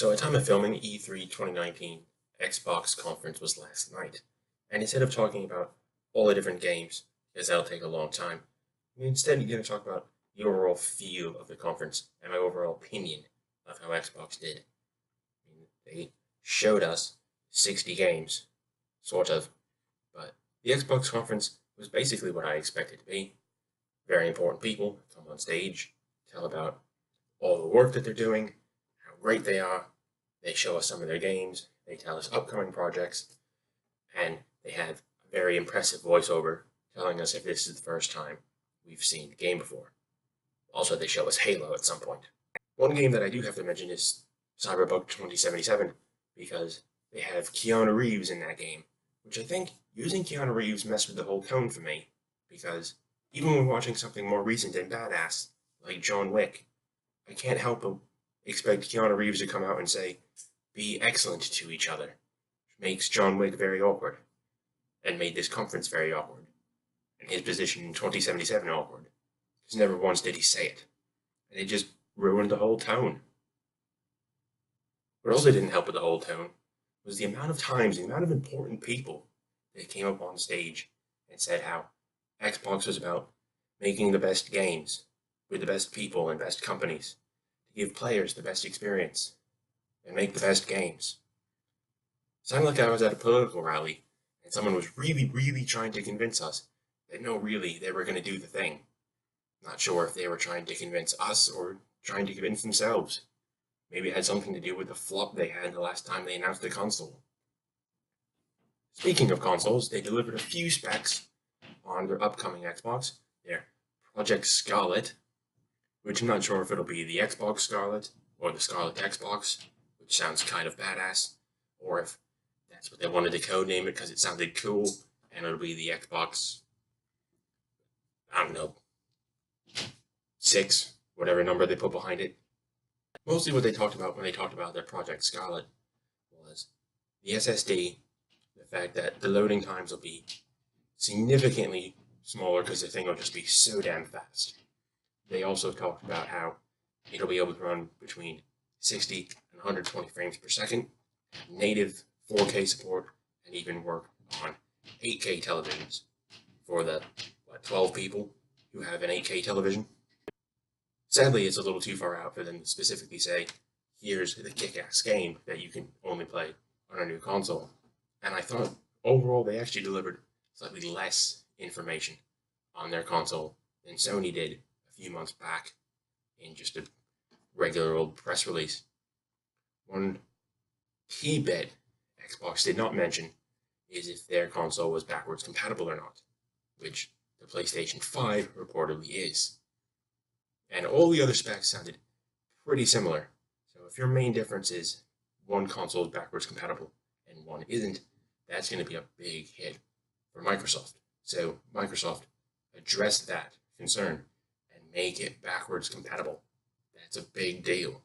So at time of filming, E3 2019 Xbox conference was last night. And instead of talking about all the different games, because that'll take a long time, we instead going to talk about the overall feel of the conference and my overall opinion of how Xbox did. I mean, they showed us 60 games, sort of, but the Xbox conference was basically what I expected to be. Very important people come on stage, tell about all the work that they're doing, how great they are. They show us some of their games, they tell us upcoming projects, and they have a very impressive voiceover telling us if this is the first time we've seen the game before. Also, they show us Halo at some point. One game that I do have to mention is Cyberpunk 2077, because they have Keanu Reeves in that game, which I think using Keanu Reeves messed with the whole tone for me, because even when watching something more recent and badass, like John Wick, I can't help but expect Keanu Reeves to come out and say, be excellent to each other. Which makes John Wick very awkward, and made this conference very awkward, and his position in 2077 awkward, because never once did he say it, and it just ruined the whole tone. What also didn't help with the whole tone was the amount of times, the amount of important people that came up on stage and said how Xbox was about making the best games with the best people and best companies to give players the best experience and make the best games. It sounded like I was at a political rally and someone was really trying to convince us that no, really, they were going to do the thing. Not sure if they were trying to convince us or trying to convince themselves. Maybe it had something to do with the flop they had the last time they announced the console. Speaking of consoles, they delivered a few specs on their upcoming Xbox, their Project Scarlet, which I'm not sure if it'll be the Xbox Scarlet or the Scarlet Xbox, which sounds kind of badass, or if that's what they wanted to codename it because it sounded cool, and it'll be the Xbox, I don't know, 6, whatever number they put behind it. Mostly what they talked about when they talked about their Project Scarlet was the SSD, the fact that the loading times will be significantly smaller because the thing will just be so damn fast. They also talked about how it'll be able to run between 60 and 120 frames per second, native 4K support, and even work on 8K televisions for the 12 people who have an 8K television. Sadly, it's a little too far out for them to specifically say, here's the kick-ass game that you can only play on a new console. And I thought, overall, they actually delivered slightly less information on their console than Sony did a few months back in just a regular old press release. One key bit Xbox did not mention is if their console was backwards compatible or not, which the PlayStation 5 reportedly is. And all the other specs sounded pretty similar. So if your main difference is one console is backwards compatible and one isn't, that's going to be a big hit for Microsoft. So Microsoft addressed that concern and make it backwards compatible. That's a big deal.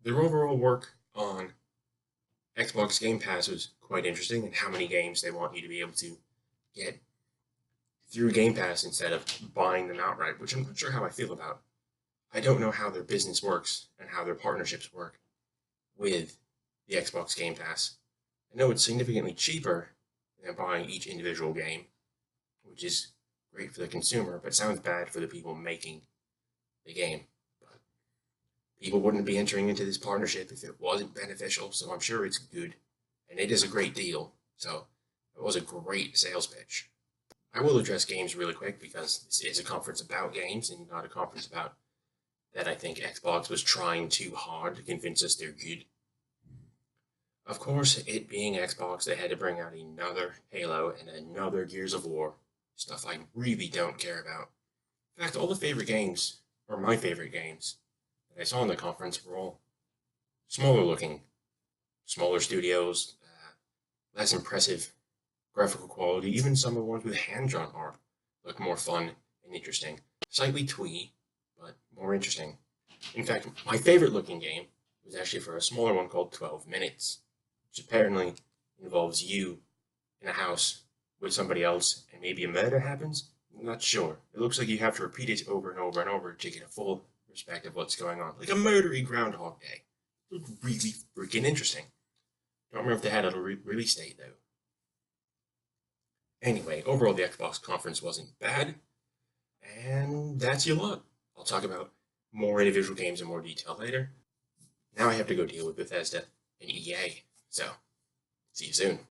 Their overall work on Xbox Game Pass was quite interesting, and how many games they want you to be able to get through Game Pass instead of buying them outright, which I'm not sure how I feel about. I don't know how their business works and how their partnerships work with the Xbox Game Pass. I know it's significantly cheaper than buying each individual game, which is great for the consumer, but sounds bad for the people making the game. But people wouldn't be entering into this partnership if it wasn't beneficial, so I'm sure it's good. And it is a great deal, so it was a great sales pitch. I will address games really quick because this is a conference about games and not a conference about that I think Xbox was trying too hard to convince us they're good. Of course, it being Xbox, they had to bring out another Halo and another Gears of War, stuff I really don't care about. In fact, all the favorite games, or my favorite games, that I saw in the conference were all smaller looking, smaller studios, less impressive graphical quality. Even some of the ones with hand-drawn art look more fun and interesting. Slightly twee, but more interesting. In fact, my favorite looking game was actually for a smaller one called 12 Minutes, which apparently involves you in a house with somebody else and maybe a murder happens. I'm not sure. It looks like you have to repeat it over and over and over to get a full perspective of what's going on. Like a murdery Groundhog Day. looked really freaking interesting. Don't remember if they had a release date though. Anyway, overall the Xbox conference wasn't bad, and that's your lot. I'll talk about more individual games in more detail later. Now I have to go deal with Bethesda and EA, so see you soon.